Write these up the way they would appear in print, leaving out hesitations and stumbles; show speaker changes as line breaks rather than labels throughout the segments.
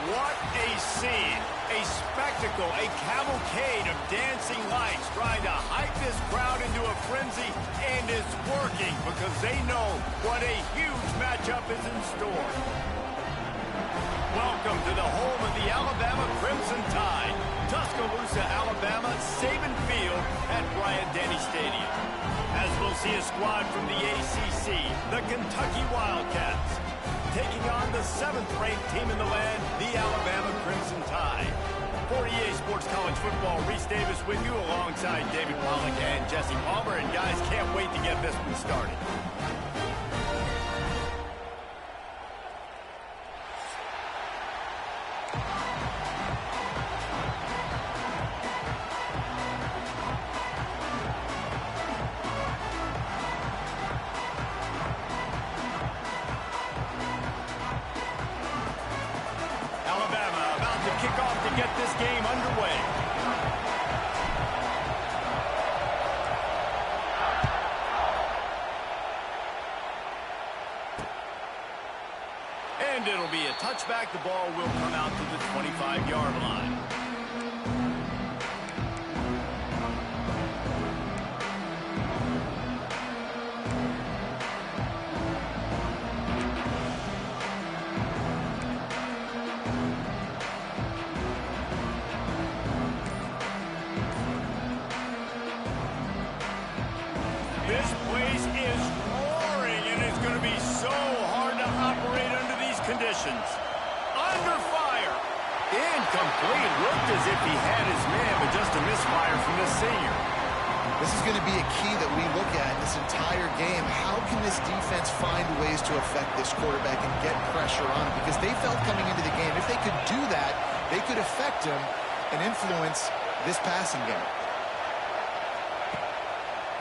What a scene, a spectacle, a cavalcade of dancing lights trying to hype this crowd into a frenzy, and it's working because they know what a huge matchup is in store. Welcome to the home of the Alabama Crimson Tide, Tuscaloosa, Alabama, Saban Field at Bryant-Denny Stadium. As we'll see a squad from the ACC, the Kentucky Wildcats, taking on the 7th-ranked team in the land, the Alabama Crimson Tide. For EA Sports College Football, Reese Davis with you alongside David Pollack and Jesse Palmer. And guys, can't wait to get this one started. Kickoff to get this game underway. And it'll be a touchback. The ball will come out to the 25-yard line. This place is roaring, and it's going to be so hard to operate under these conditions. Under fire. Incomplete. Looked as if he had his man, but just a misfire from the senior.
This is going to be a key that we look at this entire game. How can this defense find ways to affect this quarterback and get pressure on him? Because they felt coming into the game, if they could do that, they could affect him and influence this passing game.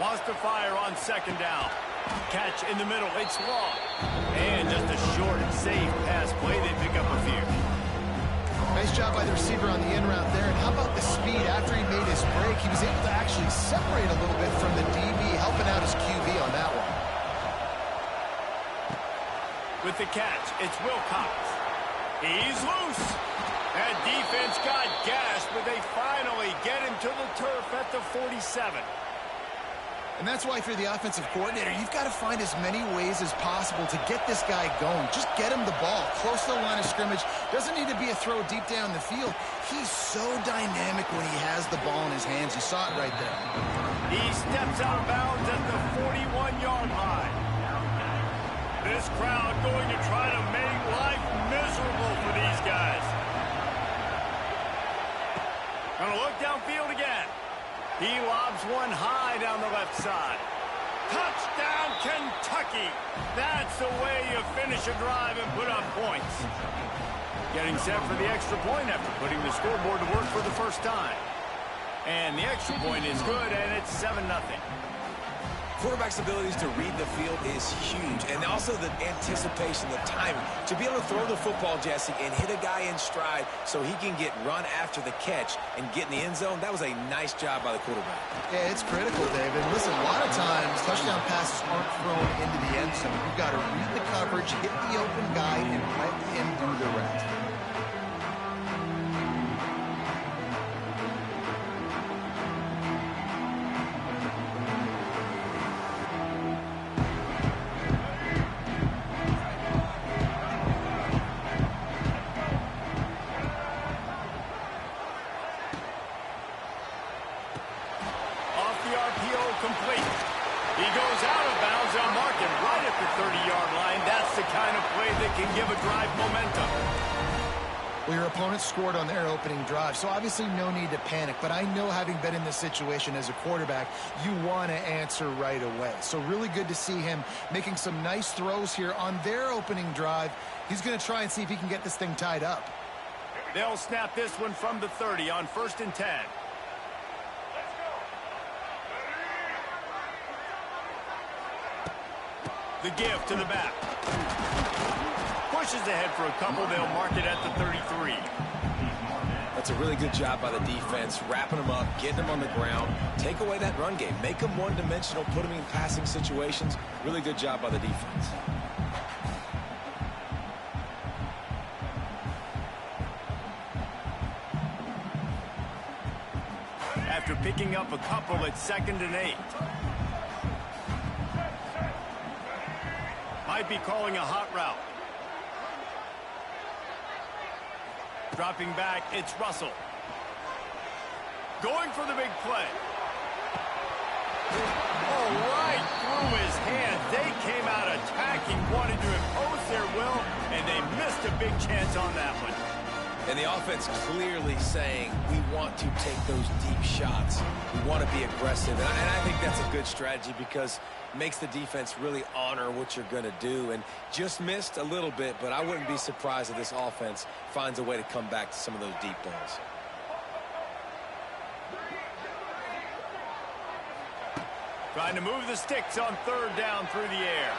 Wants to fire on 2nd down. Catch in the middle. It's long. And just a short and safe pass play. They pick up a few.
Nice job by the receiver on the in route there. And how about the speed after he made his break? He was able to actually separate a little bit from the DB, helping out his QB on that one.
With the catch, it's Wilcox. He's loose. That defense got gashed, but they finally get him to the turf at the 47.
And that's why, if you're the offensive coordinator, you've got to find as many ways as possible to get this guy going. Just get him the ball close to the line of scrimmage. Doesn't need to be a throw deep down the field. He's so dynamic when he has the ball in his hands. You saw it right there.
He steps out of bounds at the 41-yard line. This crowd going to try to make life miserable for these guys. Gonna look downfield again. He lobs one high down the left side. Touchdown, Kentucky! That's the way you finish a drive and put up points. Getting set for the extra point after putting the scoreboard to work for the first time. And the extra point is good, and it's 7-0.
Quarterback's abilities to read the field is huge, and also the anticipation, the timing. To be able to throw the football, Jesse, and hit a guy in stride so he can get run after the catch and get in the end zone, that was a nice job by the quarterback.
Yeah, it's critical, David. Listen, a lot of times touchdown passes aren't thrown into the end zone. You've got to read the coverage, hit the open guy, and let him do the rest.
Complete. He goes out of bounds. They'll mark him right at the 30-yard line. That's the kind of play that can give a drive momentum.
Well, your opponent scored on their opening drive, so obviously no need to panic. But I know, having been in this situation as a quarterback, you want to answer right away. So really good to see him making some nice throws here on their opening drive. He's going to try and see if he can get this thing tied up.
They'll snap this one from the 30 on 1st and 10. The give to the back. Pushes ahead for a couple. They'll mark it at the 33.
That's a really good job by the defense, wrapping them up, getting them on the ground. Take away that run game. Make them one-dimensional, put them in passing situations. Really good job by the defense.
after picking up a couple at 2nd and 8. Might be calling a hot route. Dropping back, it's Russell. Going for the big play. Oh, right through his hands. They came out attacking, wanted to impose their will, and they missed a big chance on that one.
And the offense clearly saying, we want to take those deep shots. We want to be aggressive. And I think that's a good strategy because it makes the defense really honor what you're going to do. And just missed a little bit, but I wouldn't be surprised if this offense finds a way to come back to some of those deep balls.
Trying to move the sticks on 3rd down through the air.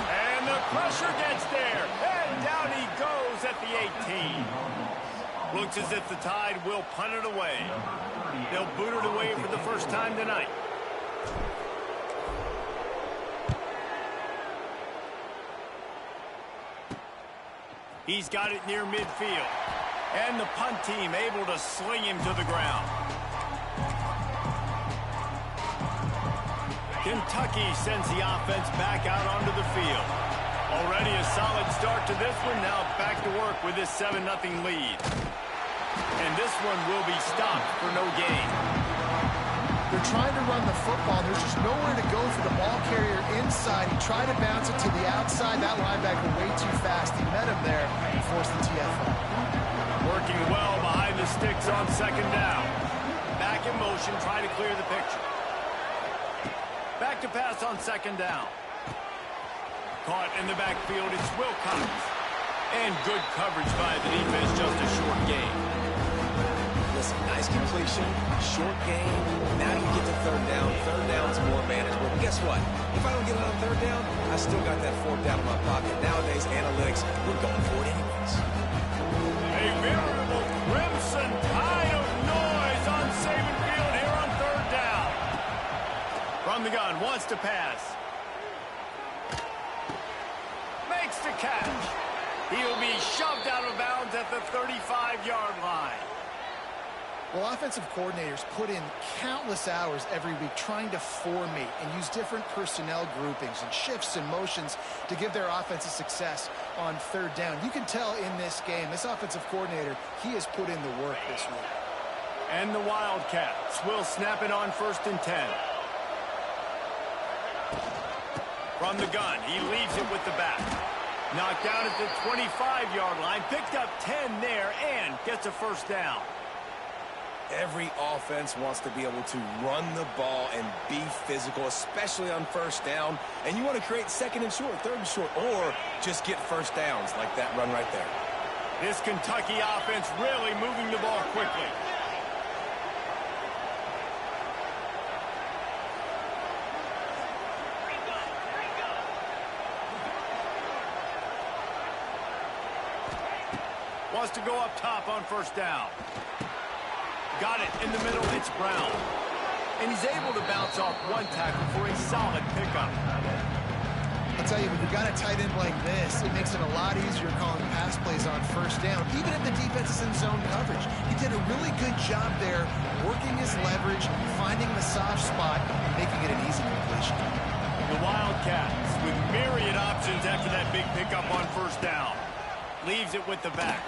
And the pressure gets there. And down he goes at the 18. Looks as if the Tide will punt it away. They'll boot it away for the first time tonight. He's got it near midfield. And the punt team able to sling him to the ground. Kentucky sends the offense back out onto the field. Already a solid start to this one. Now back to work with this 7-0 lead. And this one will be stopped for no gain.
They're trying to run the football. There's just nowhere to go for the ball carrier inside. He tried to bounce it to the outside. That linebacker way too fast. He met him there and forced the TFL.
Working well behind the sticks on 2nd down. Back in motion, trying to clear the picture. Back to pass on 2nd down. Caught in the backfield, it's Wilcox. And good coverage by the defense, just a short gain.
Listen, nice completion, short gain. Now you get to 3rd down. 3rd down's more manageable. But guess what? If I don't get it on 3rd down, I still got that 4th down in my pocket. Nowadays, analytics, we're going for it anyways.
A veritable crimson tide of noise on Saban Field here on 3rd down. From the gun, wants to pass. Makes the catch. He'll be shoved out of bounds at the 35-yard line.
Well, offensive coordinators put in countless hours every week trying to formate and use different personnel groupings and shifts and motions to give their offense a success on 3rd down. You can tell in this game, this offensive coordinator, he has put in the work this week.
And the Wildcats will snap it on 1st and 10. From the gun, he leaves it with the back. Knocked down at the 25-yard line, picked up 10 there, and gets a 1st down.
Every offense wants to be able to run the ball and be physical, especially on 1st down. And you want to create 2nd and short, 3rd and short, or just get 1st downs like that run right there.
This Kentucky offense really moving the ball quickly. Wants to go up top on 1st down. Got it in the middle, it's Brown. And he's able to bounce off one tackle for a solid pickup.
I'll tell you, when you've got a tight end like this, it makes it a lot easier calling pass plays on 1st down, even if the defense is in zone coverage. He did a really good job there, working his leverage, finding the soft spot, making it an easy completion.
The Wildcats with myriad options after that big pickup on 1st down. Leaves it with the back.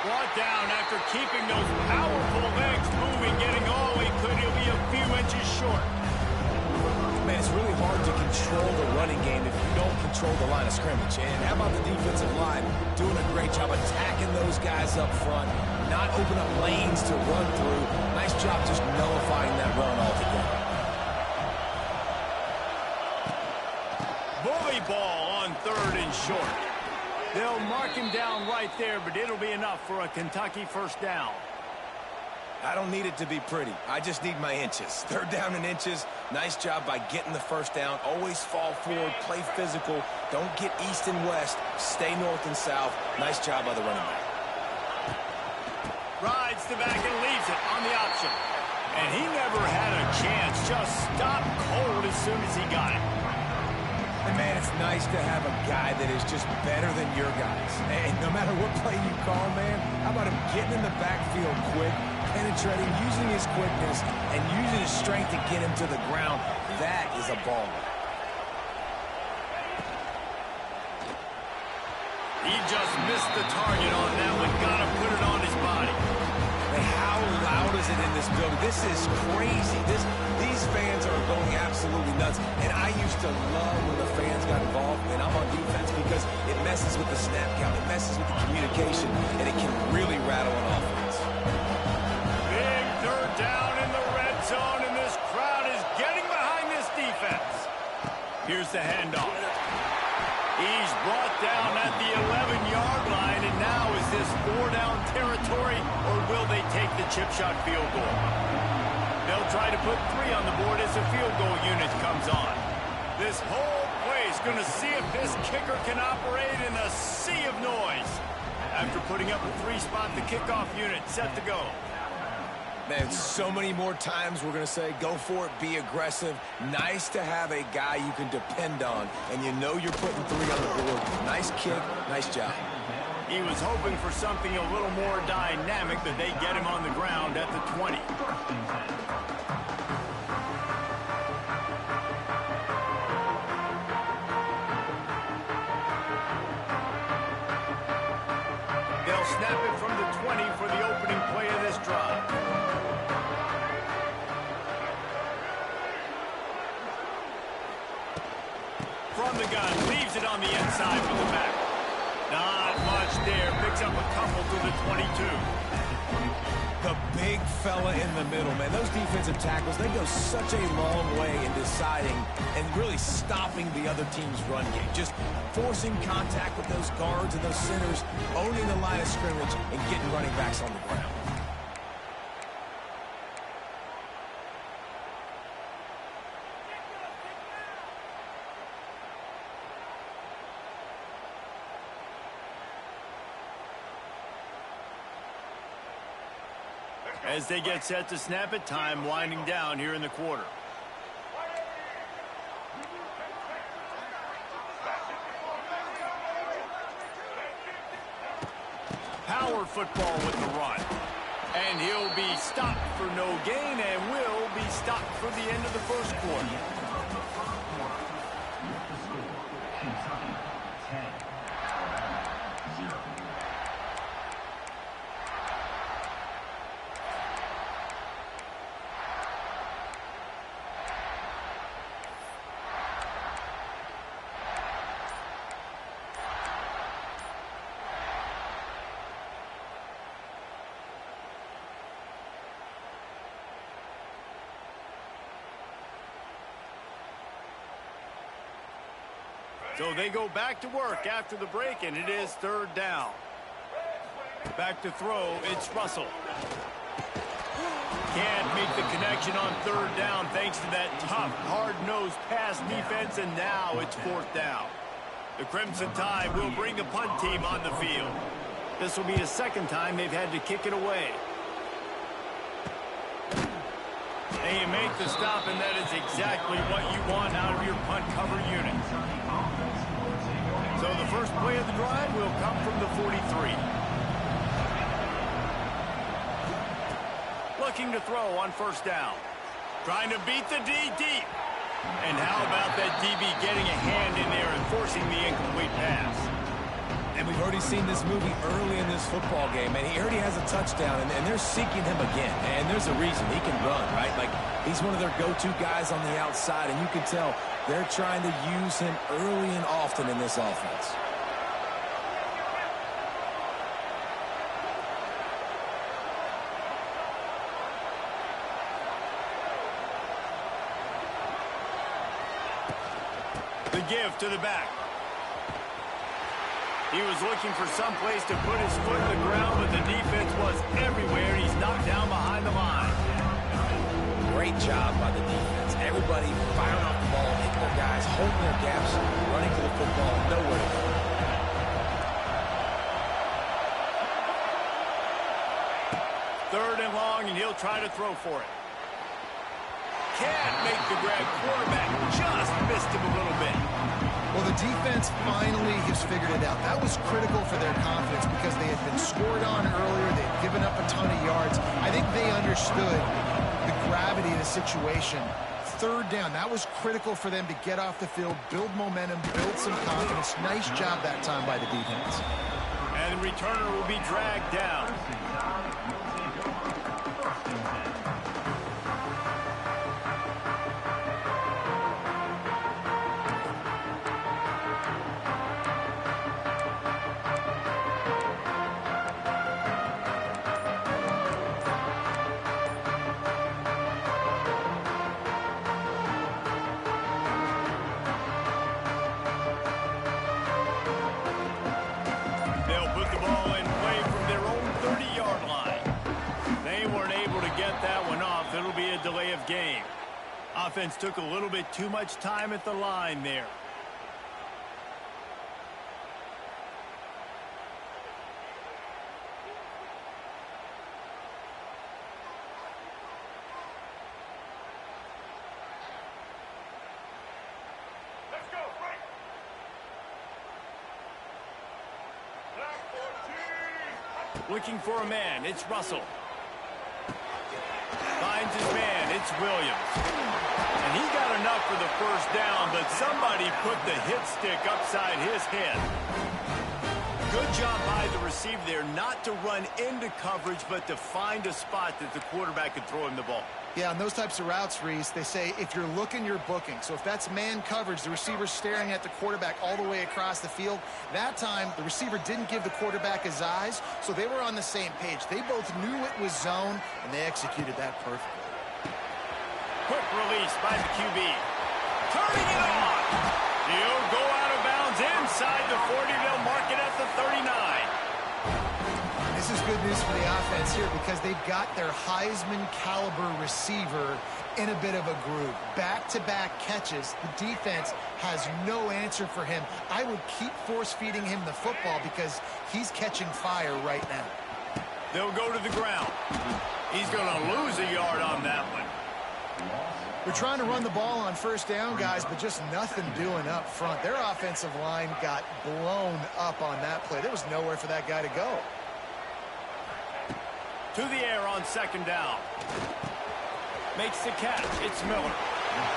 Brought down after keeping those powerful legs moving, getting all he could. He'll be a few inches short.
Man, it's really hard to control the running game if you don't control the line of scrimmage. And how about the defensive line doing a great job attacking those guys up front, not open up lanes to run through. Nice job just nullifying that run altogether.
Bully ball on 3rd and short. They'll mark him down right there, but it'll be enough for a Kentucky 1st down.
I don't need it to be pretty. I just need my inches. 3rd down and inches. Nice job by getting the 1st down. Always fall forward, play physical. Don't get east and west. Stay north and south. Nice job by the running back.
Rides the back and leaves it on the option. And he never had a chance. Just stopped cold as soon as he got it.
And man, it's nice to have a guy that is just better than your guys. And no matter what play you call, man, how about him getting in the backfield quick, penetrating, using his quickness, and using his strength to get him to the ground. That is a baller.
He just missed the target on that one. Gotta put it on his body.
How loud is it in this building? This is crazy. These fans are going absolutely nuts. And I used to love when the fans got involved, and I'm on defense, because it messes with the snap count, it messes with the communication, and it can really rattle an offense.
Big third down in the red zone, and this crowd is getting behind this defense. Here's the handoff. He's brought down at the 11-yard line, and now is this 4-down territory, or will they take the chip shot field goal? They'll try to put 3 on the board as the field goal unit comes on. This whole place going to see if this kicker can operate in a sea of noise. After putting up a 3-spot, the kickoff unit set to go.
Man, so many more times we're going to say, go for it, be aggressive. Nice to have a guy you can depend on, and you know you're putting 3 on the board. Nice kick, nice job.
He was hoping for something a little more dynamic, but they get him on the ground at the 20. They'll snap it from the 20 for the opening play of this drive. From the gun, leaves it on the inside for the back. Not much there, picks up a couple to the 22.
The big fella in the middle, man. Those defensive tackles, they go such a long way in deciding and really stopping the other team's run game. Just forcing contact with those guards and those centers, owning the line of scrimmage, and getting running backs on the ground.
As they get set to snap it, time winding down here in the quarter. Power football with the run. And he'll be stopped for no gain and will be stopped for the end of the first quarter. So they go back to work after the break, and it is 3rd down. Back to throw, it's Russell. Can't make the connection on 3rd down thanks to that tough, hard-nosed pass defense, and now it's 4th down. The Crimson Tide will bring the punt team on the field. This will be the 2nd time they've had to kick it away. They make the stop, and that is exactly what you want out of your punt cover unit. So the first play of the drive will come from the 43. Looking to throw on 1st down. Trying to beat the D deep. And how about that DB getting a hand in there and forcing the incomplete pass?
And we've already seen this movie early in this football game, and he already has a touchdown, and they're seeking him again. And there's a reason. He can run, right? Like, he's one of their go-to guys on the outside, and you can tell they're trying to use him early and often in this offense.
The give to the back. He was looking for some place to put his foot in the ground, but the defense was everywhere. He's knocked down behind the line.
Great job by the defense. Everybody firing off the ball, hitting their guys, holding their gaps, running to the football, nowhere to go.
Third and long, and he'll try to throw for it. Can't make the grab. Quarterback just missed him a little bit.
Well, the defense finally has figured it pointed out, that was critical for their confidence because they had been scored on earlier. They had given up a ton of yards. I think they understood the gravity of the situation. Third down, that was critical for them to get off the field, build momentum, build some confidence. Nice job that time by the defense.
And the returner will be dragged down. Delay of game. Offense took a little bit too much time at the line there.
Let's go, break. Black 14.
Looking for a man, it's Russell. Finds his man, it's Williams. And he got enough for the first down, but somebody put the hit stick upside his head. Good job by the receiver there, not to run into coverage, but to find a spot that the quarterback could throw him the ball.
Yeah, on those types of routes, Reese, they say if you're looking, you're booking. So if that's man coverage, the receiver's staring at the quarterback all the way across the field. That time, the receiver didn't give the quarterback his eyes, so they were on the same page. They both knew it was zone, and they executed that perfectly.
Quick release by the QB. Turning it on. He'll go out of bounds inside the 40. They'll mark it at the 39.
This is good news for the offense here because they've got their Heisman caliber receiver in a bit of a groove. Back-to-back catches. The defense has no answer for him. I would keep force-feeding him the football because he's catching fire right now.
They'll go to the ground. He's going to lose a yard on that one.
We're trying to run the ball on first down, guys, but just nothing doing up front. Their offensive line got blown up on that play. There was nowhere for that guy to go.
To the air on second down. Makes the catch. It's Miller.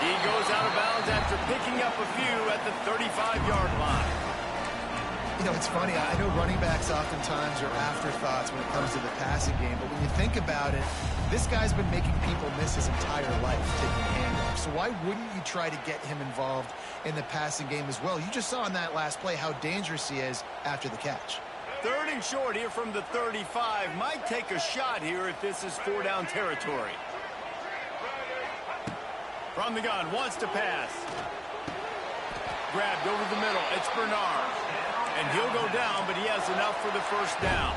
He goes out of bounds after picking up a few at the 35-yard line.
You know, it's funny. I know running backs oftentimes are afterthoughts when it comes to the passing game, but when you think about it, this guy's been making people miss his entire life taking handoffs. So why wouldn't you try to get him involved in the passing game as well? You just saw in that last play how dangerous he is after the catch.
Third and short here from the 35. Might take a shot here if this is four-down territory. From the gun, wants to pass. Grabbed over the middle. It's Bernard. And he'll go down, but he has enough for the first down.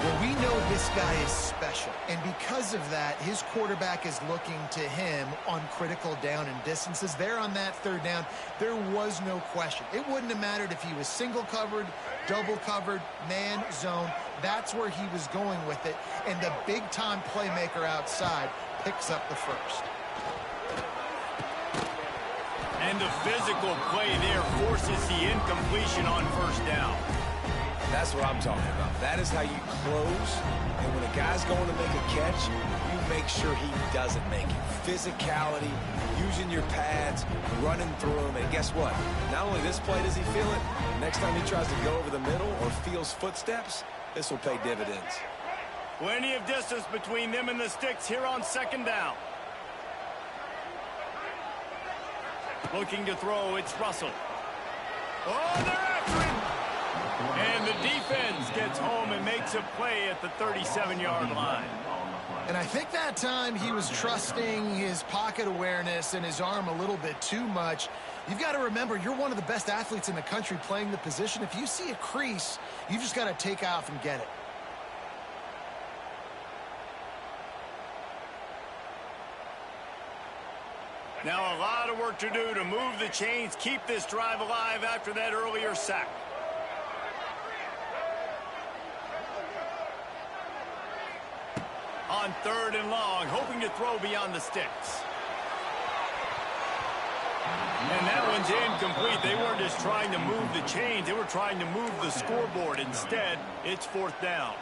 Well, we know this guy is special, and because of that, his quarterback is looking to him on critical down and distances. There on that third down, there was no question. It wouldn't have mattered if he was single covered, double covered, man, zone. That's where he was going with it, and the big-time playmaker outside picks up the first.
And the physical play there forces the incompletion on first down.
That's what I'm talking about. That is how you close. And when a guy's going to make a catch, you make sure he doesn't make it. Physicality, using your pads, running through him. And guess what? Not only this play does he feel it, next time he tries to go over the middle or feels footsteps, this will pay dividends.
Plenty of distance between them and the sticks here on second down. Looking to throw, it's Russell. Oh, they're after him! And the defense gets home and makes a play at the 37-yard line.
And I think that time he was trusting his pocket awareness and his arm a little bit too much. You've got to remember, you're one of the best athletes in the country playing the position. If you see a crease, you just got to take off and get it.
Now a lot of work to do to move the chains, keep this drive alive after that earlier sack. On third and long, hoping to throw beyond the sticks. And that one's one's incomplete. They weren't just trying to move the chains. They were trying to move the scoreboard. Instead, it's 4th down.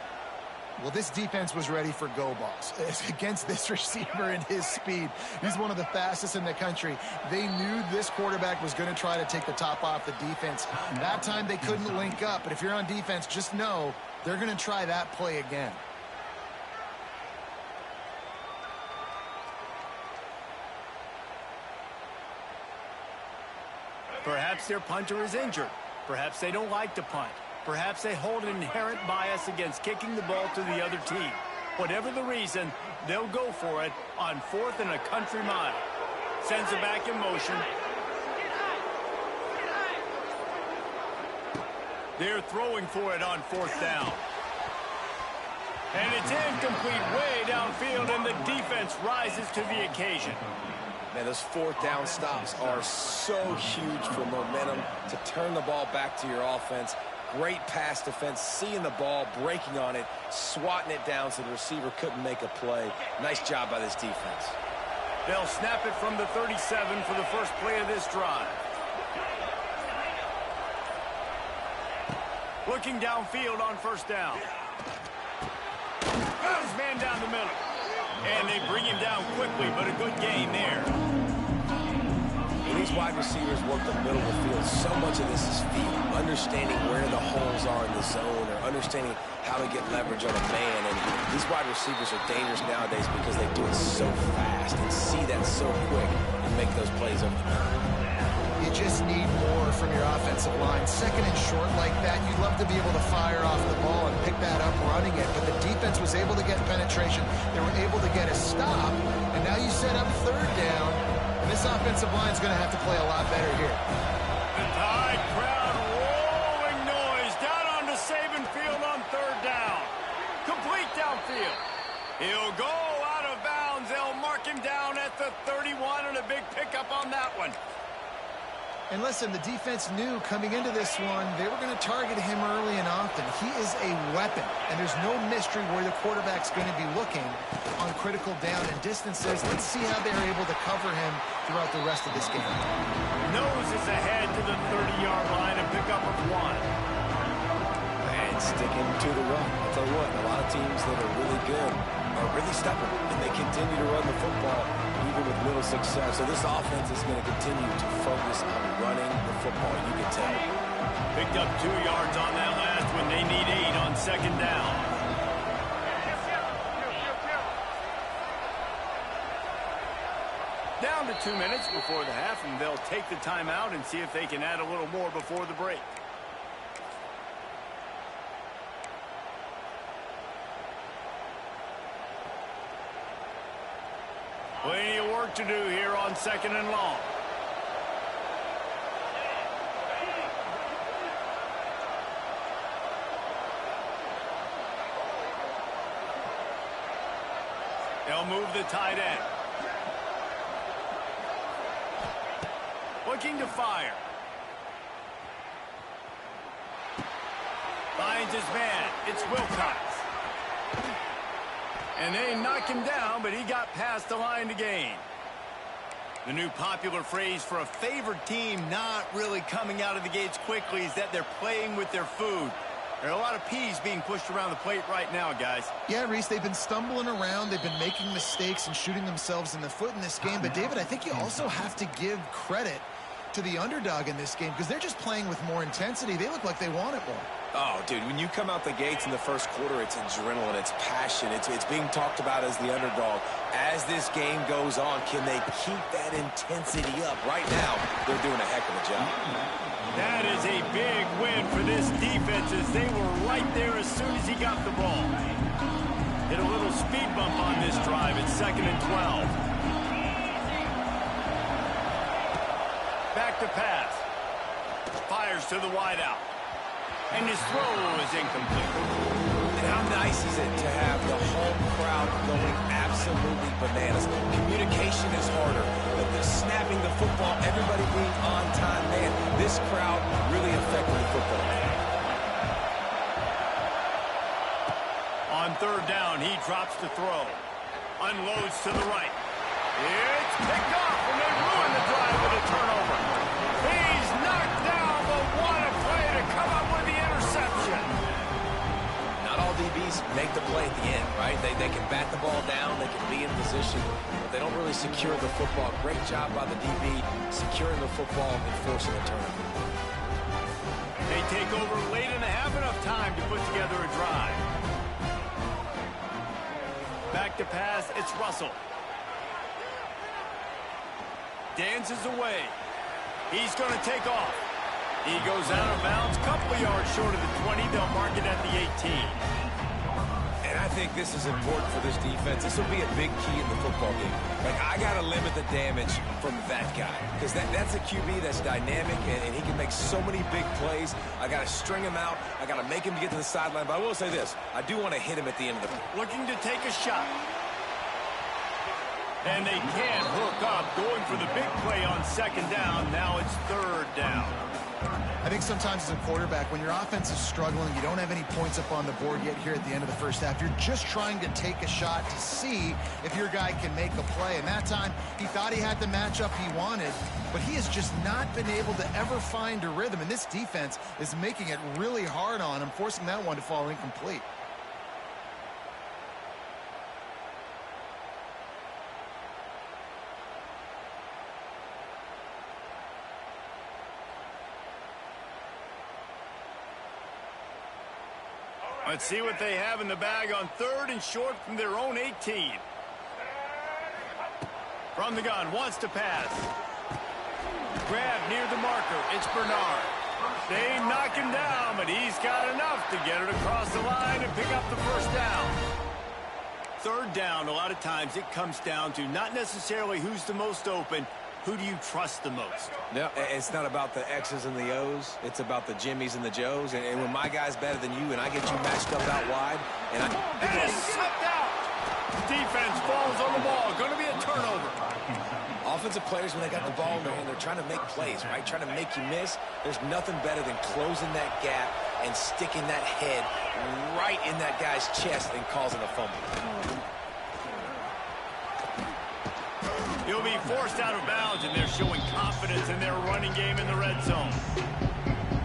Well, this defense was ready for go balls. Against this receiver and his speed, he's one of the fastest in the country. They knew this quarterback was going to try to take the top off the defense. That time they couldn't link up, but if you're on defense, just know they're going to try that play again.
Perhaps their punter is injured. Perhaps they don't like to punt. Perhaps they hold an inherent bias against kicking the ball to the other team. Whatever the reason, they'll go for it on 4th and a country mile. Sends it back in motion. They're throwing for it on 4th down. And it's incomplete way downfield, and the defense rises to the occasion.
Man, those 4th down stops are so huge for momentum to turn the ball back to your offense. Great pass defense, seeing the ball, breaking on it, swatting it down so the receiver couldn't make a play. Nice job by this defense.
They'll snap it from the 37 for the first play of this drive. Looking downfield on 1st down. His man down the middle. And they bring him down quickly, but a good gain there.
When these wide receivers work the middle of the field, so much of this is feel. Understanding where the holes are in the zone or understanding how to get leverage on a man. And these wide receivers are dangerous nowadays because they do it so fast and see that so quick and make those plays over the middle.
You just need more from your offensive line. 2nd and short like that, you'd love to be able to fire off the ball and pick that up running it, but the defense was able to get penetration. They were able to get a stop, and now you set up 3rd down, and this offensive line is going to have to play a lot better here.
The Tide crowd rolling noise down onto Saban Field on 3rd down. Complete downfield. He'll go out of bounds. They'll mark him down at the 31, and a big pickup on that one.
And listen, the defense knew coming into this one, they were going to target him early and often. He is a weapon, and there's no mystery where the quarterback's going to be looking on critical down and distances. Let's see how they're able to cover him throughout the rest of this game.
Noses ahead to the 30-yard line, a pickup of 1.
And sticking to the run. I'll tell you what, a lot of teams that are really good are really stubborn, and they continue to run the football even with little success. So this offense is going to continue to focus on running the football, you can tell.
Picked up 2 yards on that last one. They need 8 on 2nd down. Down to 2 minutes before the half, and they'll take the timeout and see if they can add a little more before the break. Plenty of work to do here on 2nd and long. They'll move the tight end. Looking to fire. Finds his man. It's Wilcox. And they knock him down, but he got past the line to gain. The new popular phrase for a favored team not really coming out of the gates quickly is that they're playing with their food. There are a lot of peas being pushed around the plate right now, guys.
Yeah, Reese, they've been stumbling around. They've been making mistakes and shooting themselves in the foot in this game. But, David, I think you also have to give credit to the underdog in this game because they're just playing with more intensity. They look like they want it more.
Oh, dude, when you come out the gates in the first quarter, it's adrenaline, it's passion, it's being talked about as the underdog. As this game goes on, can they keep that intensity up? Right now, they're doing a heck of a job.
That is a big win for this defense as they were right there as soon as he got the ball. Hit a little speed bump on this drive. It's 2nd and 12. Back to pass. Fires to the wideout. And his throw is incomplete.
And how nice is it to have the home crowd going absolutely bananas? Communication is harder. But the snapping the football, everybody being on time, man, this crowd really affected the football.
On 3rd down, he drops to throw. Unloads to the right. It's picked off, and they ruin the drive with a turnover. He
DBs make the play at the end, right? They can bat the ball down, they can be in position, but they don't really secure the football. Great job by the DB securing the football and forcing a turnover.
They take over late and have enough time to put together a drive. Back to pass, it's Russell. Dances away. He's going to take off. He goes out of bounds, couple of yards short of the 20. They'll mark it at the 18.
And I think this is important for this defense. This will be a big key in the football game. Like, I got to limit the damage from that guy because that's a QB that's dynamic, and he can make so many big plays. I got to string him out. I got to make him get to the sideline. But I will say this. I do want to hit him at the end of the play.
Looking to take a shot. And they can't hook up, going for the big play on second down. Now it's third down.
I think sometimes as a quarterback, when your offense is struggling, you don't have any points up on the board yet here at the end of the first half. You're just trying to take a shot to see if your guy can make a play. And that time, he thought he had the matchup he wanted, but he has just not been able to ever find a rhythm. And this defense is making it really hard on him, forcing that one to fall incomplete.
Let's see what they have in the bag on third and short from their own 18. From the gun, wants to pass. Grab near the marker, it's Bernard. They knock him down, but he's got enough to get it across the line and pick up the first down. Third down, a lot of times it comes down to not necessarily who's the most open, who do you trust the most?
No, it's not about the X's and the O's. It's about the Jimmys and the Joes. And when my guy's better than you and I get you matched up out wide, and
That is slipped out. Defense falls on the ball. Going to be a turnover.
Offensive players, when they got the ball in their hand, they're trying to make plays, right? Trying to make you miss. There's nothing better than closing that gap and sticking that head right in that guy's chest and causing a fumble.
He'll be forced out of bounds, and they're showing confidence in their running game in the red zone.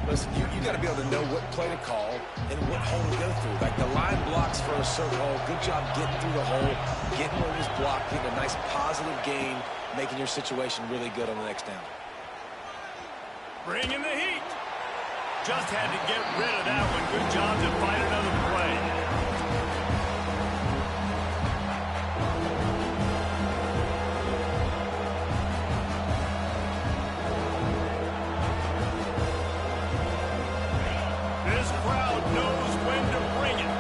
Listen, you got to be able to know what play to call and what hole to go through. Like the line blocks for a certain hole. Good job getting through the hole, getting where it was blocked, getting a nice positive gain, making your situation really good on the next down.
Bringing the heat. Just had to get rid of that one. Good job to find another play. This crowd knows when to bring it.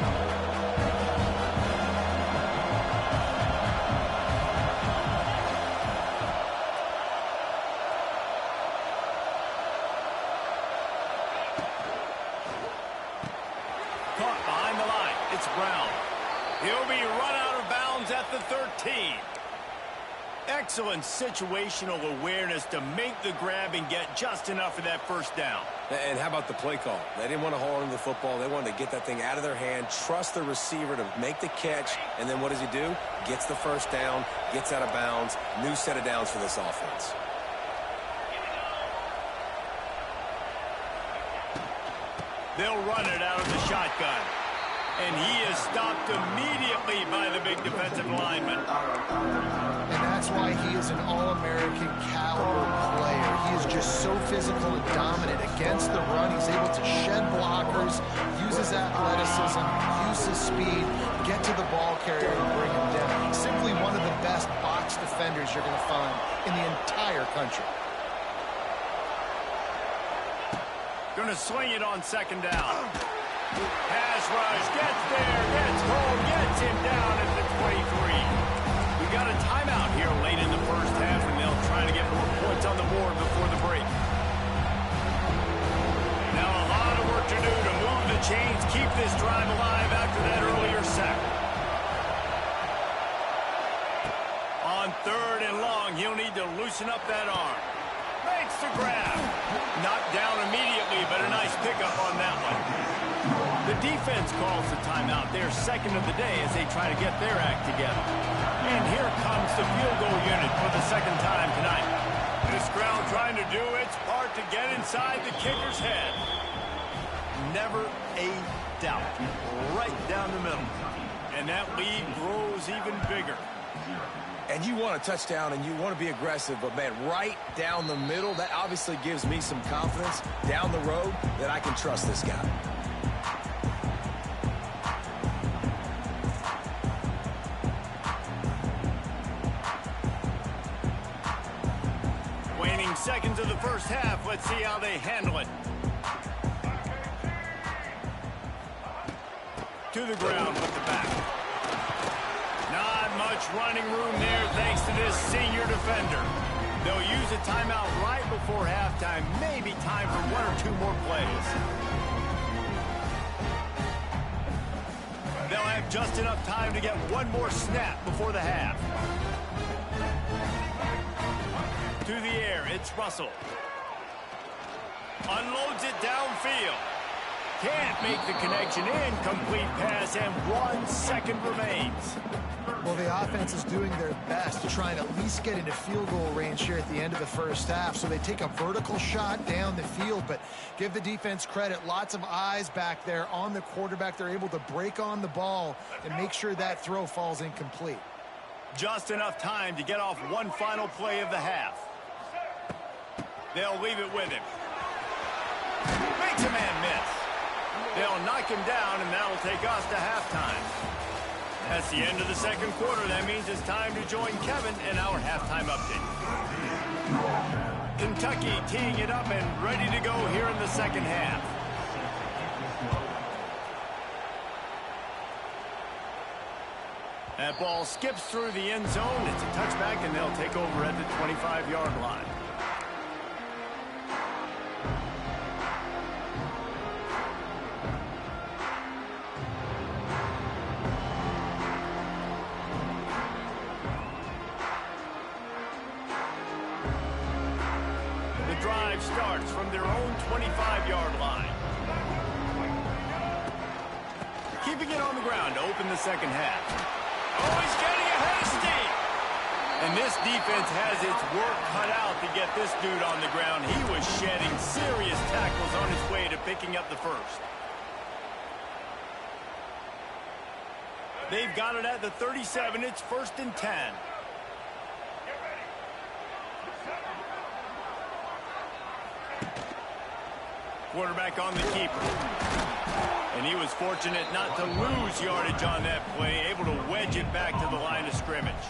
Caught behind the line. It's Brown. He'll be run out of bounds at the 13. Excellent situational awareness to make the grab and get just enough of that first down.
And how about the play call? They didn't want to hold on to the football. They wanted to get that thing out of their hand, trust the receiver to make the catch, and then what does he do? Gets the first down, gets out of bounds, new set of downs for this offense.
They'll run it out of the shotgun. And he is stopped immediately by the big defensive lineman.
And that's why he is an All-American caliber player. He is just so physical and dominant against the run. He's able to shed blockers, use his athleticism, use his speed, get to the ball carrier and bring him down. He's simply one of the best box defenders you're going to find in the entire country.
Going to swing it on second down. Pass rush, gets there, gets home, gets him down at the 23. We got a timeout here late in the first half, and they'll try to get more points on the board before the break. Now a lot of work to do to move the chains, keep this drive alive after that earlier sack. On third and long, he'll need to loosen up that arm. Makes the grab. Knocked down immediately, but a nice pickup on that one. The defense calls the timeout. They're second of the day as they try to get their act together. And here comes the field goal unit for the second time tonight. This crowd trying to do its part to get inside the kicker's head. never a doubt. Right down the middle. And that lead grows even bigger.
And you want a touchdown and you want to be aggressive, but, man, right down the middle, that obviously gives me some confidence down the road that I can trust this guy.
Waning seconds of the first half. Let's see how they handle it. To the ground with the back. Not much running room there thanks to this senior defender. They'll use a timeout right before halftime. Maybe time for one or two more plays. They'll have just enough time to get one more snap before the half. To the air, it's Russell. Unloads it downfield. Can't make the connection. Incomplete pass, and 1 second remains.
Well, the offense is doing their best to try and at least get into field goal range here at the end of the first half. So they take a vertical shot down the field, but give the defense credit. Lots of eyes back there on the quarterback. They're able to break on the ball and make sure that throw falls incomplete.
Just enough time to get off one final play of the half. They'll leave it with him. Makes a man miss. They'll knock him down, and that'll take us to halftime. That's the end of the second quarter. That means it's time to join Kevin in our halftime update. Kentucky teeing it up and ready to go here in the second half. That ball skips through the end zone. It's a touchback, and they'll take over at the 25-yard line. Starts from their own 25-yard line. Keeping it on the ground to open the second half. Oh, he's getting ahead of steam. And this defense has its work cut out to get this dude on the ground. He was shedding serious tackles on his way to picking up the first. They've got it at the 37. It's 1st and 10. Quarterback on the keeper. And he was fortunate not to lose yardage on that play, able to wedge it back to the line of scrimmage.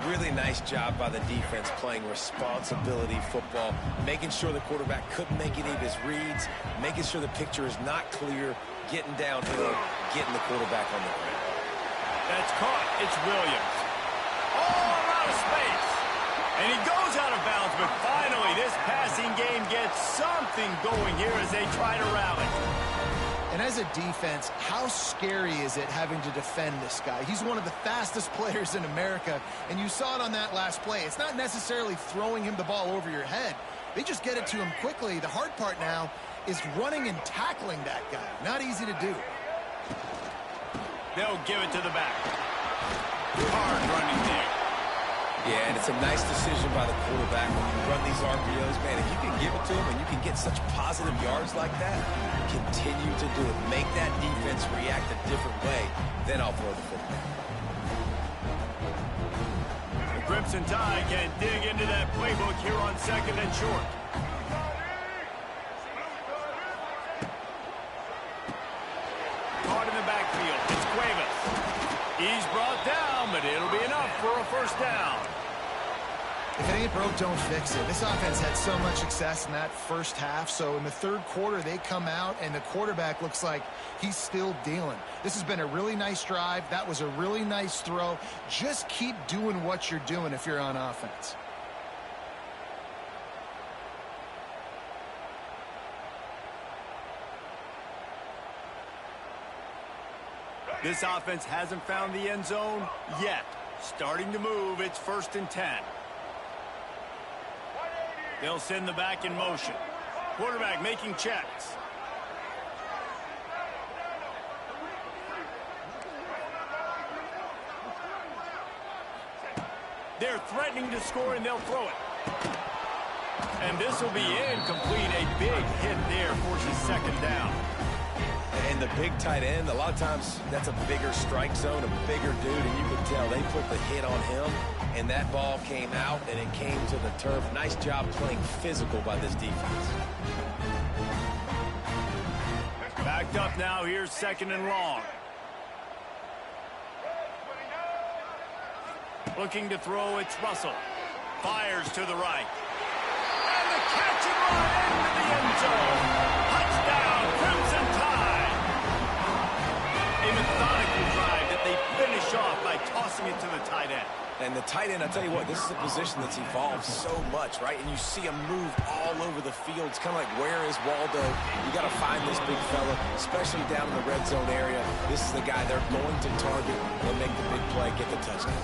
Really nice job by the defense playing responsibility football, making sure the quarterback couldn't make any of his reads, making sure the picture is not clear, getting downhill, getting the quarterback on the ground.
That's caught. It's Williams. Oh, out of space. And he goes out of bounds, but finally this passing game gets something going here as they try to rally.
And as a defense, how scary is it having to defend this guy? He's one of the fastest players in America, and you saw it on that last play. It's not necessarily throwing him the ball over your head. They just get it to him quickly. The hard part now is running and tackling that guy. Not easy to do.
They'll give it to the back. Hard running there.
Yeah, and it's a nice decision by the quarterback when you run these RPOs. Man, if you can give it to him and you can get such positive yards like that, continue to do it. Make that defense react a different way, then I'll throw the football.
The Crimson Tide can dig into that playbook here on 2nd and short. Caught in the backfield. It's Cuevas. He's brought down, but it'll be enough for a first down.
If it ain't broke, don't fix it. This offense had so much success in that first half, so in the third quarter, they come out, and the quarterback looks like he's still dealing. This has been a really nice drive. That was a really nice throw. Just keep doing what you're doing if you're on offense.
This offense hasn't found the end zone yet. Starting to move, it's 1st and 10. They'll send the back in motion. Quarterback making checks. They're threatening to score, and they'll throw it. And this will be incomplete. A big hit there forces second down.
And the big tight end, a lot of times that's a bigger strike zone, a bigger dude, and you can tell they put the hit on him, and that ball came out, and it came to the turf. Nice job playing physical by this defense.
Backed up now. Here's second and long. Looking to throw, it's Russell. Fires to the right. And the catch and run into the end zone. Touchdown, Crimson Tide. A methodical drive that they finish off by tossing it to the tight end.
And the tight end, I tell you what, this is a position that's evolved so much, right? And you see him move all over the field. It's kind of like, where is Waldo? You got to find this big fella, especially down in the red zone area. This is the guy they're going to target and make the big play, get the touchdown.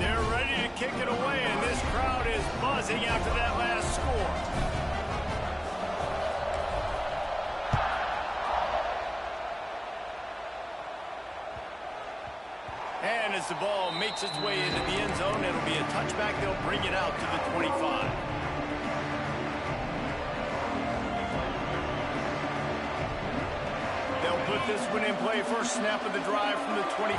They're ready to kick it away, and this crowd is buzzing after that last score. And as the ball makes its way into the end zone, it'll be a touchback. They'll bring it out to the 25. They'll put this one in play. First snap of the drive from the 25.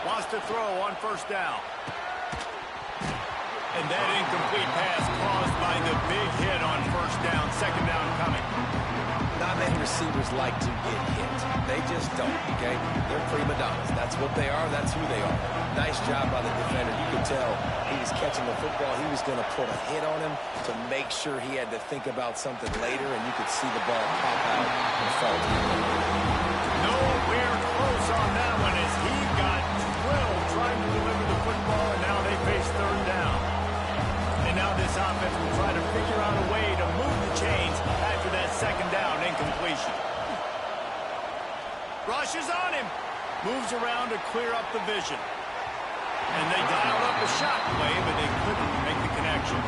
Wants to throw on first down. And that incomplete pass caused by the big hit on first down. Second down coming.
Not many receivers like to get hit. They just don't, okay? They're prima donnas. That's what they are. That's who they are. Nice job by the defender. You could tell he was catching the football. He was going to put a hit on him to make sure he had to think about something later, and you could see the ball pop out and fall.
Nowhere close on that one as he got drilled trying to deliver the football, and now they face third down. And now this offense will try to figure out a way to move the chains after that second down incompletion. Rushes on him. Moves around to clear up the vision. And they dialed up a shot play, but they couldn't make the connection.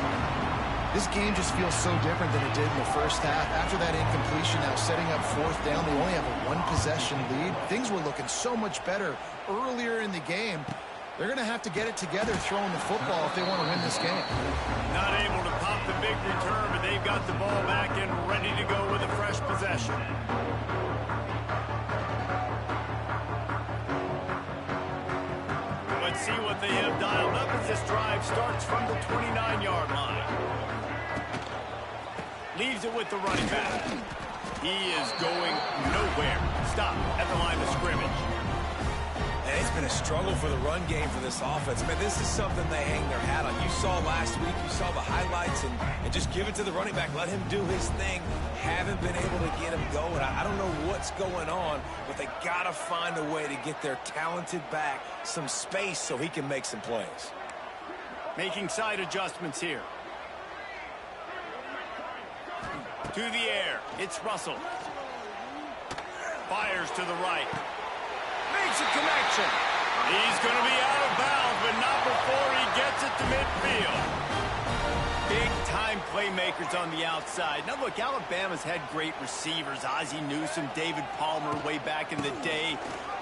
This game just feels so different than it did in the first half. After that incompletion, now setting up fourth down, they only have a one-possession lead. Things were looking so much better earlier in the game. They're going to have to get it together throwing the football if they want to win this game.
Not able to pop the big return, but they've got the ball back and ready to go with a fresh possession. Let's see what they have dialed up as this drive starts from the 29-yard line. Leaves it with the running back. He is going nowhere. Stop at the line of scrimmage.
And it's been a struggle for the run game for this offense. Man, this is something they hang their hat on. You saw last week, you saw the highlights, and just give it to the running back. Let him do his thing. Haven't been able to get him going. I don't know what's going on, but they got to find a way to get their talented back some space so he can make some plays.
Making side adjustments here. To the air, it's Russell. Fires to the right. Makes a connection. He's going to be out of bounds, but not before he gets it to midfield. Big-time playmakers on the outside. Now, look, Alabama's had great receivers. Ozzie Newsome, David Palmer way back in the day.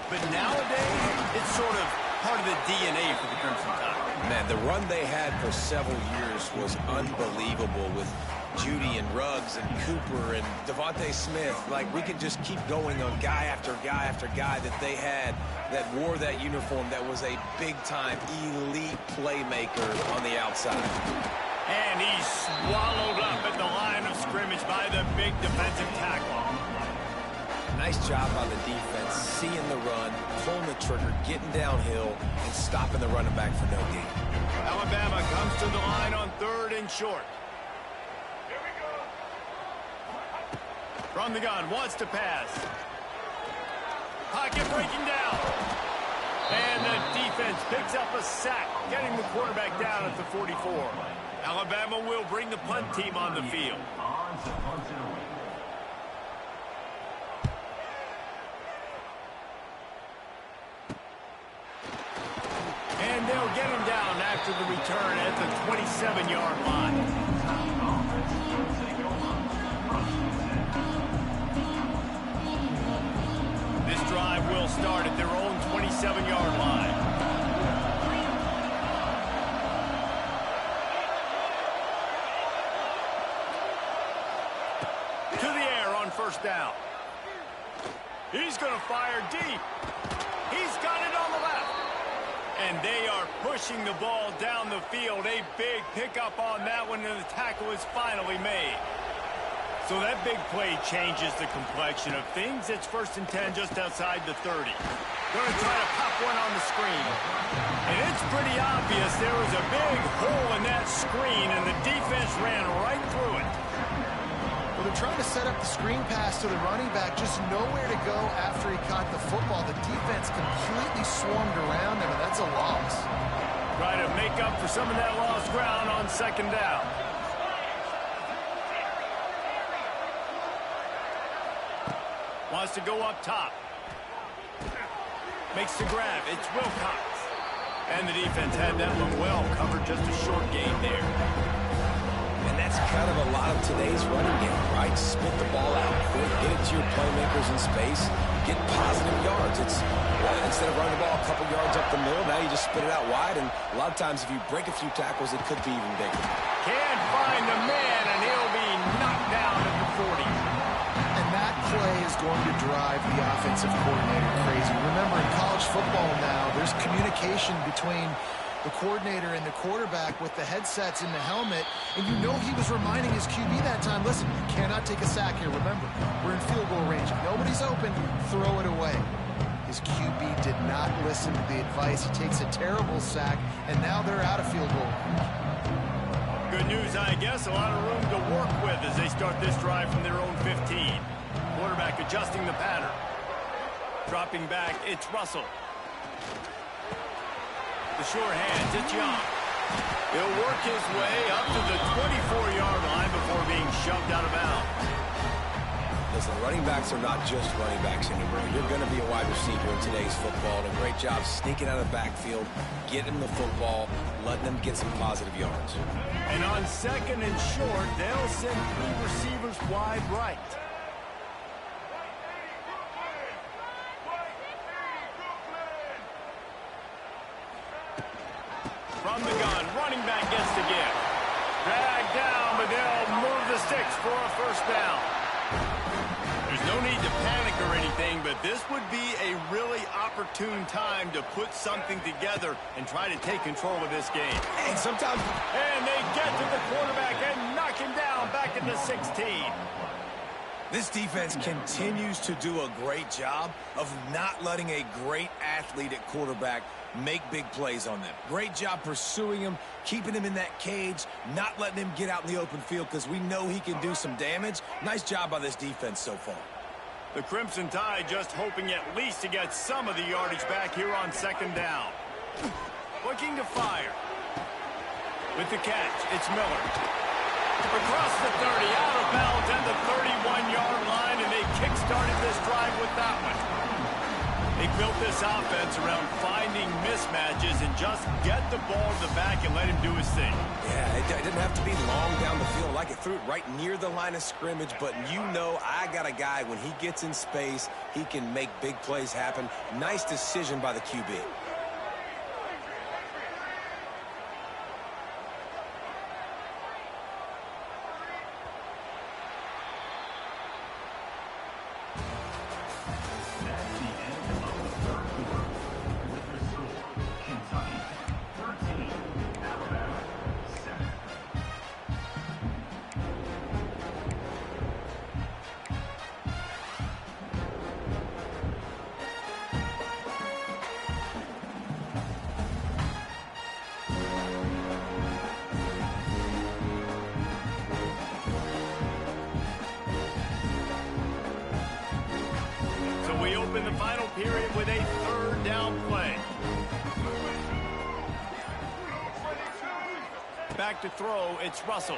But nowadays, it's sort of part of the DNA for the Crimson Tide.
Man, the run they had for several years was unbelievable with Judy and Ruggs and Cooper and Devontae Smith. Like, we could just keep going on guy after guy after guy that they had that wore that uniform that was a big-time elite playmaker on the outside.
And he's swallowed up at the line of scrimmage by the big defensive tackle.
Nice job by the defense, seeing the run, pulling the trigger, getting downhill, and stopping the running back for no gain.
Alabama comes to the line on third and short. From the gun, wants to pass. Pocket breaking down. And the defense picks up a sack, getting the quarterback down at the 44. Alabama will bring the punt team on the field. And they'll get him down after the return at the 27-yard line. This drive will start at their own 27-yard line. To the air on first down. He's going to fire deep. He's got it on the left. And they are pushing the ball down the field. A big pickup on that one, and the tackle is finally made. So that big play changes the complexion of things. It's 1st and 10 just outside the 30. Going to try to pop one on the screen. And it's pretty obvious there was a big hole in that screen, and the defense ran right through it.
Well, they're trying to set up the screen pass to the running back, just nowhere to go after he caught the football. The defense completely swarmed around him, and that's a loss.
Try to make up for some of that lost ground on 2nd down. Wants to go up top. Makes the grab. It's Wilcox. And the defense had that one well covered. Just a short gain there.
And that's kind of a lot of today's running game, right? Spit the ball out quick, get it to your playmakers in space, get positive yards. It's instead of running the ball a couple yards up the middle, now you just spit it out wide. And a lot of times if you break a few tackles, it could be even bigger.
Can't find the man, and he'll be knocked down at the 40.
And that play is going to drive the offensive coordinator crazy. Remember, in college football now, there's communication between the coordinator and the quarterback with the headsets in the helmet, and you know he was reminding his QB that time, listen, you cannot take a sack here. Remember, we're in field goal range. If nobody's open, throw it away. His QB did not listen to the advice. He takes a terrible sack, and now they're out of field goal range.
Good news, I guess. A lot of room to work with as they start this drive from their own 15. Quarterback adjusting the pattern. Dropping back, it's Russell. The sure hands, it's Young. He'll work his way up to the 24-yard line before being shoved out of bounds.
Listen, running backs are not just running backs anymore. You're going to be a wide receiver in today's football. And a great job sneaking out of the backfield, getting the football, letting them get some positive yards.
And on 2nd and short, they'll send 3 receivers wide right. From the gun, running back gets the give. Dragged down, but they'll move the sticks for a 1st down. There's no need to panic or anything, but this would be a really opportune time to put something together and try to take control of this game.
And sometimes...
And they get to the quarterback and knock him down back into 16.
This defense continues to do a great job of not letting a great athlete at quarterback make big plays on them. Great job pursuing him, keeping him in that cage, not letting him get out in the open field because we know he can do some damage. Nice job by this defense so far.
The Crimson Tide just hoping at least to get some of the yardage back here on 2nd down. Looking to fire. With the catch, it's Miller. Across the 30, out of bounds at the 31-yard line, and they kick-started this drive with that one. They built this offense around finding mismatches and just get the ball to the back and let him do his thing.
Yeah, it didn't have to be long down the field. Like it threw it right near the line of scrimmage, but you know I got a guy, when he gets in space, he can make big plays happen. Nice decision by the QB.
We open the final period with a 3rd down play. Back to throw, it's Russell.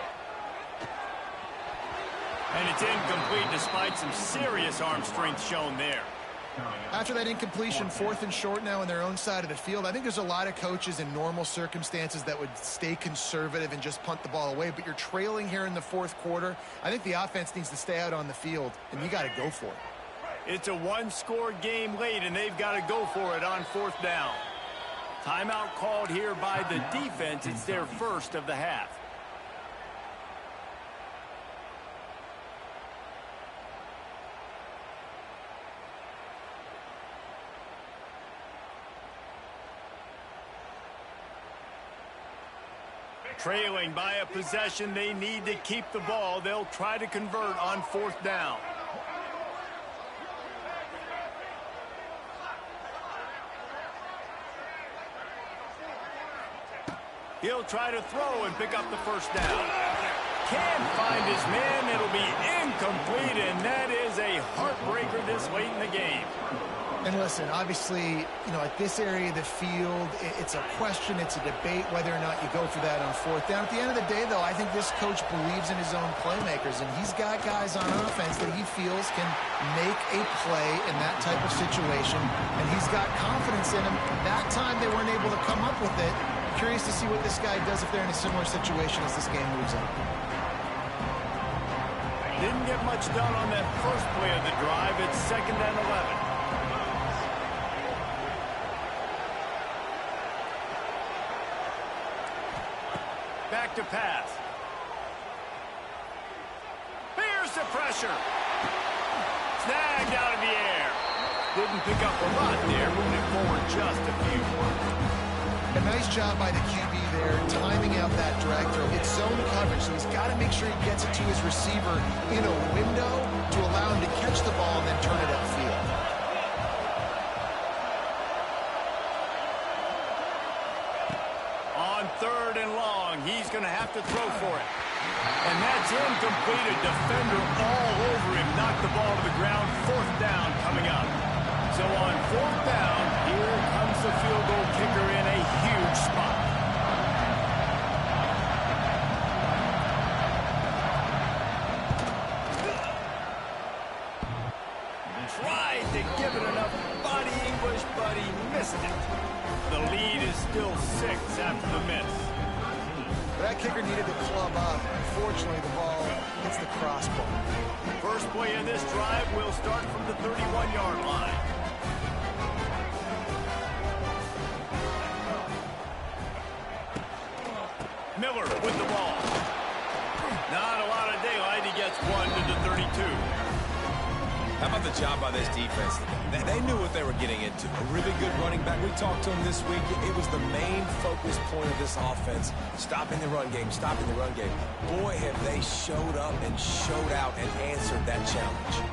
And it's incomplete despite some serious arm strength shown there.
After that incompletion, 4th and short now on their own side of the field, I think there's a lot of coaches in normal circumstances that would stay conservative and just punt the ball away, but you're trailing here in the 4th quarter. I think the offense needs to stay out on the field, and you got to go for it.
It's a 1-score game late, and they've got to go for it on 4th down. Timeout called here by the defense. It's their first of the half. Trailing by a possession, they need to keep the ball. They'll try to convert on 4th down. He'll try to throw and pick up the 1st down. Can't find his man. It'll be incomplete, and that is a heartbreaker this late in the game.
And listen, obviously, you know, at this area of the field, it's a question, it's a debate whether or not you go for that on 4th down. At the end of the day, though, I think this coach believes in his own playmakers, and he's got guys on offense that he feels can make a play in that type of situation, and he's got confidence in him. That time they weren't able to come up with it. Curious to see what this guy does if they're in a similar situation as this game moves on.
Didn't get much done on that first play of the drive. It's 2nd and 11. Back to pass. Here's the pressure. Snagged out of the air. Didn't pick up a lot there, moving forward just a few.
A nice job by the QB there, timing out that drag throw. It's zone coverage, so he's got to make sure he gets it to his receiver in a window to allow him to catch the ball and then turn it upfield.
On 3rd and long, he's going to have to throw for it. And that's incomplete. A defender all over him. Knocked the ball to the ground. 4th down coming up. So on 4th down, here comes the field goal kicker in a huge spot. Tried to give it enough body English, but he missed it. The lead is still 6 after the miss.
That kicker needed to club up. Unfortunately, the ball hits the crossbar.
First play of this drive will start from the 31-yard line. Miller with the ball. Not a lot of daylight. He gets 1 to the 32.
How about the job by this defense? They knew what they were getting into. A really good running back. We talked to him this week. It was the main focus point of this offense. Stopping the run game, stopping the run game. Boy, have they showed up and showed out and answered that challenge.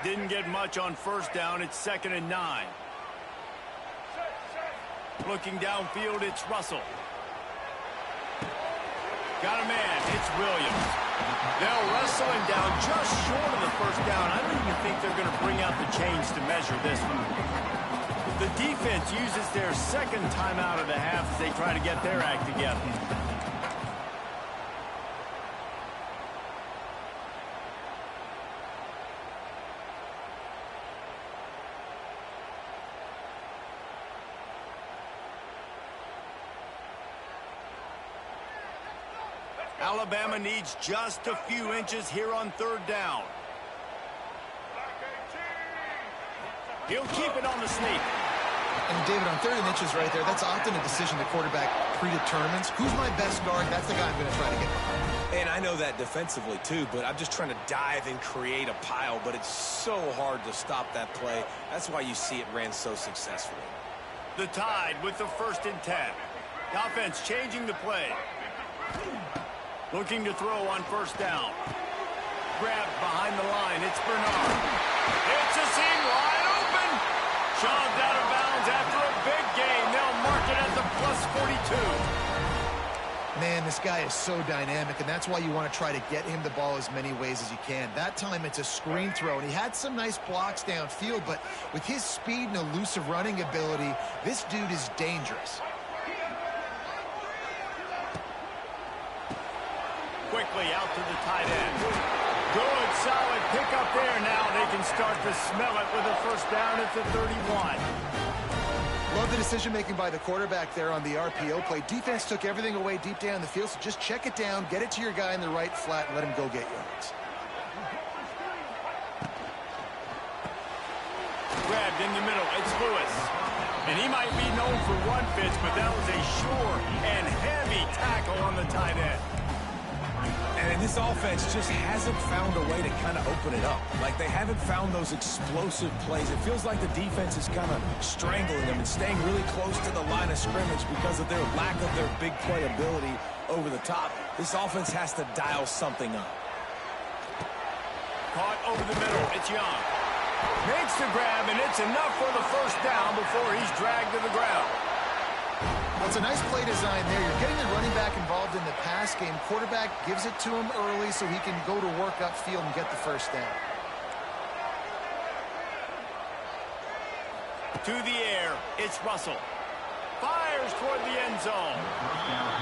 Didn't get much on 1st down. It's 2nd and 9. Looking downfield, it's Russell. Got a man. It's Williams. They'll wrestle him down just short of the 1st down. I don't even think they're going to bring out the chains to measure this one. The defense uses their 2nd timeout of the half as they try to get their act together. Alabama needs just a few inches here on 3rd down. He'll keep it on the sneak.
And David, on 3rd and inches right there, that's often a decision the quarterback predetermines. Who's my best guard? That's the guy I'm going to try to get behind.
And I know that defensively, too, but I'm just trying to dive and create a pile, but it's so hard to stop that play. That's why you see it ran so successfully.
The Tide with the 1st and 10. The offense changing the play. Looking to throw on 1st down. Grabbed behind the line. It's Bernard. It's a seam wide open. Shoved out of bounds after a big gain. They'll mark it at the +42.
Man, this guy is so dynamic, and that's why you want to try to get him the ball as many ways as you can. That time it's a screen throw, and he had some nice blocks downfield, but with his speed and elusive running ability, this dude is dangerous.
Quickly out to the tight end. Good, solid pickup there. Now they can start to smell it with a 1st down at the 31.
Love the decision-making by the quarterback there on the RPO play. Defense took everything away deep down the field, so just check it down, get it to your guy in the right flat, and let him go get yards.
Grabbed in the middle. It's Lewis. And he might be known for run fits, but that was a sure and heavy tackle on the tight end.
And And this offense just hasn't found a way to kind of open it up. Like, they haven't found those explosive plays. It feels like the defense is kind of strangling them and staying really close to the line of scrimmage because of their lack of their big play ability over the top. This offense has to dial something up.
Caught over the middle. It's Young. Makes the grab, and it's enough for the first down before he's dragged to the ground.
Well, it's a nice play design there. You're getting the running back involved in the pass game. Quarterback gives it to him early so he can go to work upfield and get the first down.
To the air, it's Russell. Fires toward the end zone.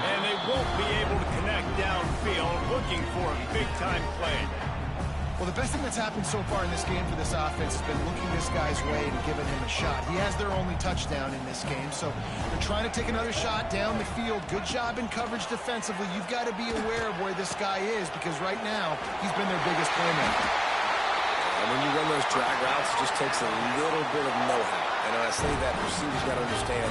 And they won't be able to connect downfield, looking for a big-time play.
Well, the best thing that's happened so far in this game for this offense has been looking this guy's way and giving him a shot. He has their only touchdown in this game, so they're trying to take another shot down the field. Good job in coverage defensively. You've got to be aware of where this guy is because right now he's been their biggest playmaker.
And when you run those drag routes, it just takes a little bit of know-how. And when I say that, receivers got to understand,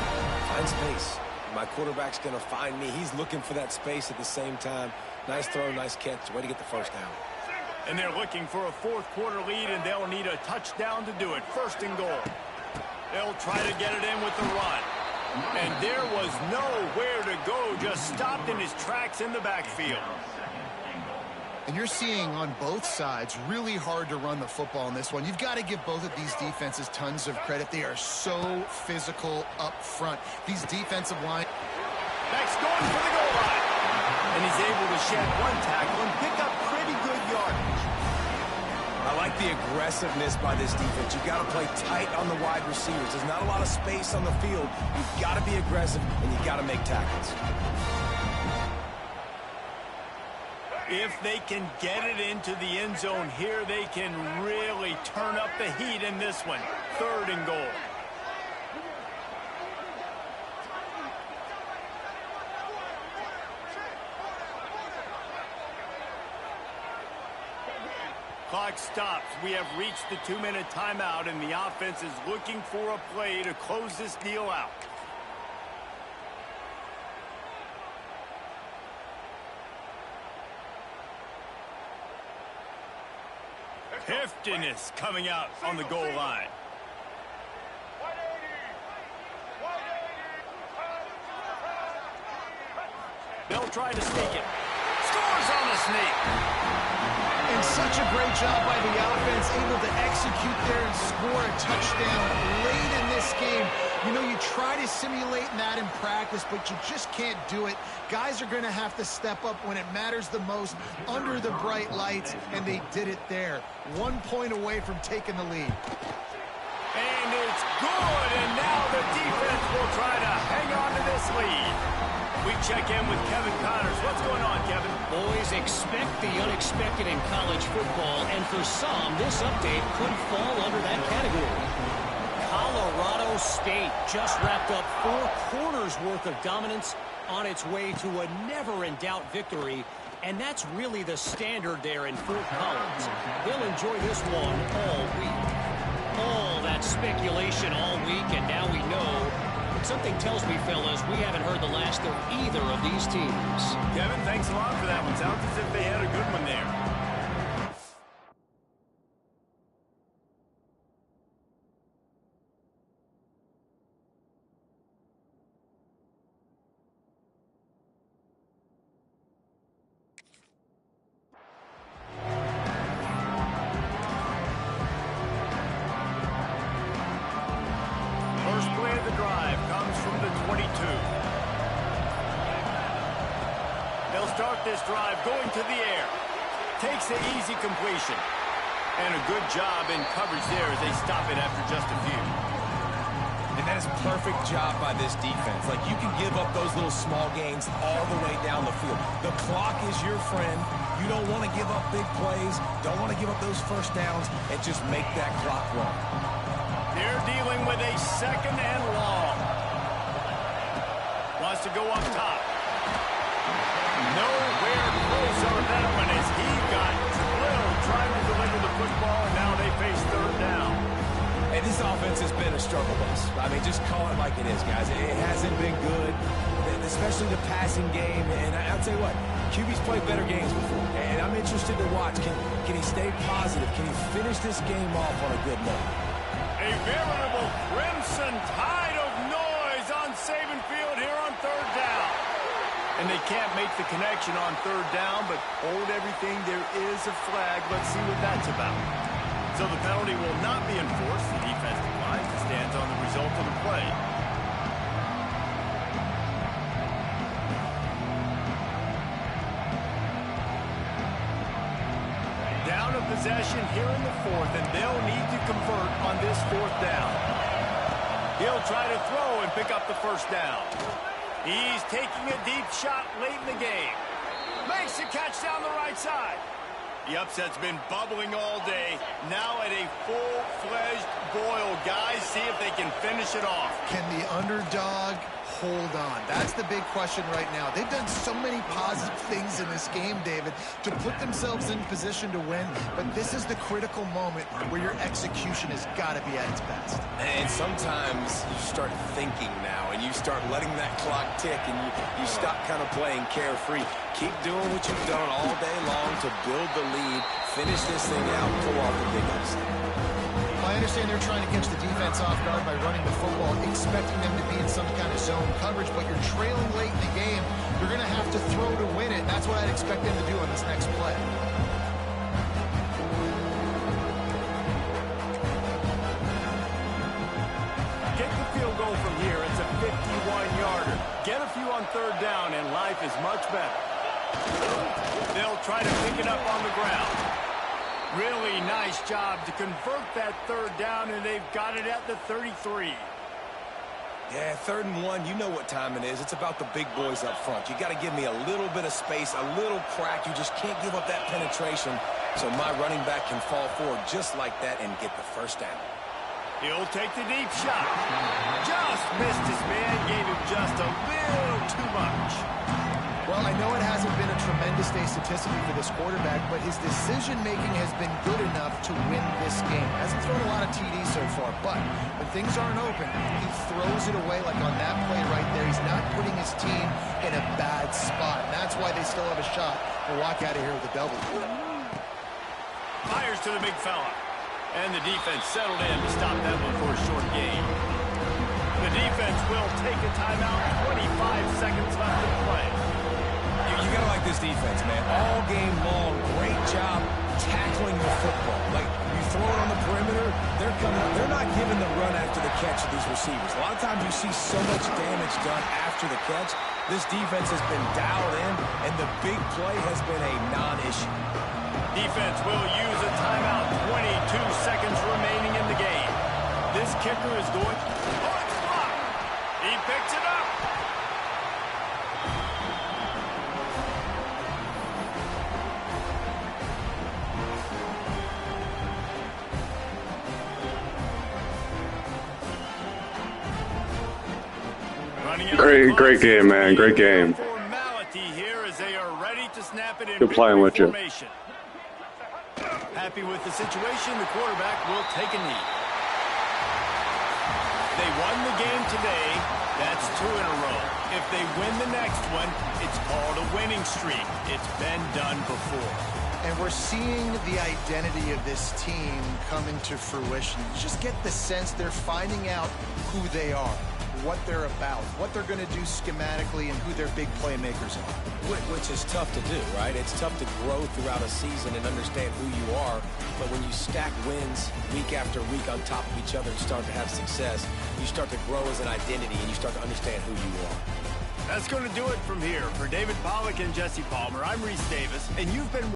find space. My quarterback's going to find me. He's looking for that space at the same time. Nice throw, nice catch. Way to get the first down.
And they're looking for a fourth-quarter lead, and they'll need a touchdown to do it. First and goal. They'll try to get it in with the run. And there was nowhere to go, just stopped in his tracks in the backfield.
And you're seeing on both sides really hard to run the football in this one. You've got to give both of these defenses tons of credit. They are so physical up front. These defensive line.
Next, going for the goal line. And he's able to shed one tackle and pick up pretty good yardage.
I like the aggressiveness by this defense. You've got to play tight on the wide receivers. There's not a lot of space on the field. You've got to be aggressive, and you've got to make tackles.
If they can get it into the end zone here, they can really turn up the heat in this one. Third and goal. Clock stops. We have reached the 2-minute timeout, and the offense is looking for a play to close this deal out. Heftiness coming out on the goal line. They'll try to sneak it. Scores on the sneak.
And such a great job by the offense, able to execute there and score a touchdown late in this game. You know, you try to simulate that in practice, but you just can't do it. Guys are going to have to step up when it matters the most under the bright lights, and they did it there. 1 point away from taking the lead.
And it's good, and now the defense will try to hang on to this lead. We check in with Kevin Connors. What's going on, Kevin?
Boys, expect the unexpected in college football, and for some, this update could fall under that category. Colorado State just wrapped up 4 quarters worth of dominance on its way to a never-in-doubt victory, and that's really the standard there in Fort Collins. They'll enjoy this one all week. All that speculation all week, and now we know. Something tells me, fellas, we haven't heard the last of either of these teams.
Kevin, thanks a lot for that one. Sounds as if they had a good one there. First play of the drive comes from the 22. They'll start this drive going to the air. Takes the easy completion. And a good job in coverage there as they stop it after just a few.
And that is a perfect job by this defense. Like, you can give up those little small gains all the way down the field. The clock is your friend. You don't want to give up big plays. Don't want to give up those first downs and just make that clock run.
They're dealing with a second and long. Wants to go up top. Nowhere close on that one as he got drilled trying to deliver the football, and now they face third down.
And this offense has been a struggle bus. I mean, just call it like it is, guys. It hasn't been good. especially the passing game. And I'll tell you what, QB's played better games before, and I'm interested to watch. Can he stay positive? Can he finish this game off on a good note?
A veritable crimson tide of noise on Saban Field here on third down. And they can't make the connection on third down, but hold everything. There is a flag. Let's see what that's about. So the penalty will not be enforced. The defense declines and stands on the result of the play. Down a possession here in the fourth, and they'll need to convert on this fourth down. He'll try to throw and pick up the first down. He's taking a deep shot late in the game. Makes the catch down the right side. The upset's been bubbling all day. Now at a full-fledged boil. Guys, see if they can finish it off.
Can the underdog hold on? That's the big question right now. They've done so many positive things in this game, David, to put themselves in position to win, but this is the critical moment where your execution has got to be at its best.
And sometimes you start thinking now, and you start letting that clock tick, and you stop kind of playing carefree. Keep doing what you've done all day long to build the lead, finish this thing out, pull off the big upset.
I understand they're trying to catch the defense off guard by running the football, expecting them to be in some kind of zone coverage, but you're trailing late in the game. You're going to have to throw to win it, and that's what I'd expect them to do on this next play.
Get the field goal from here. It's a 51-yarder. Get a few on third down, and life is much better. They'll try to pick it up on the ground. Really nice job to convert that third down, and they've got it at the 33.
Yeah, 3rd and 1, you know what time it is. It's about the big boys up front. You got to give me a little bit of space, a little crack. You just can't give up that penetration, so my running back can fall forward just like that and get the first down.
He'll take the deep shot. Just missed his man, gave him just a little too much.
Well, I know it hasn't been a tremendous day statistically for this quarterback, but his decision-making has been good enough to win this game. Hasn't thrown a lot of TDs so far, but when things aren't open, he throws it away like on that play right there. He's not putting his team in a bad spot, and that's why they still have a shot to walk out of here with a W.
Fires to the big fella. And the defense settled in to stop that one for a short gain. The defense will take a timeout. 25 seconds left to play.
You got to like this defense, man. All game long, great job tackling the football. Like, you throw it on the perimeter, they're coming up. They're not giving the run after the catch to these receivers. A lot of times you see so much damage done after the catch. This defense has been dialed in, and the big play has been a non-issue.
Defense will use a timeout. 22 seconds remaining in the game. This kicker is going... Oh, it's blocked. He picks it up.
Great game, man. Great game. Good playing with you.
Happy with the situation, the quarterback will take a knee. They won the game today. That's 2 in a row. If they win the next one, it's called a winning streak. It's been done before.
And we're seeing the identity of this team come into fruition. You just get the sense they're finding out who they are, what they're about, what they're going to do schematically, and who their big playmakers are.
Which is tough to do, right? It's tough to grow throughout a season and understand who you are. But when you stack wins week after week on top of each other and start to have success, you start to grow as an identity and you start to understand who you are.
That's going to do it from here. For David Pollack and Jesse Palmer, I'm Reese Davis, and you've been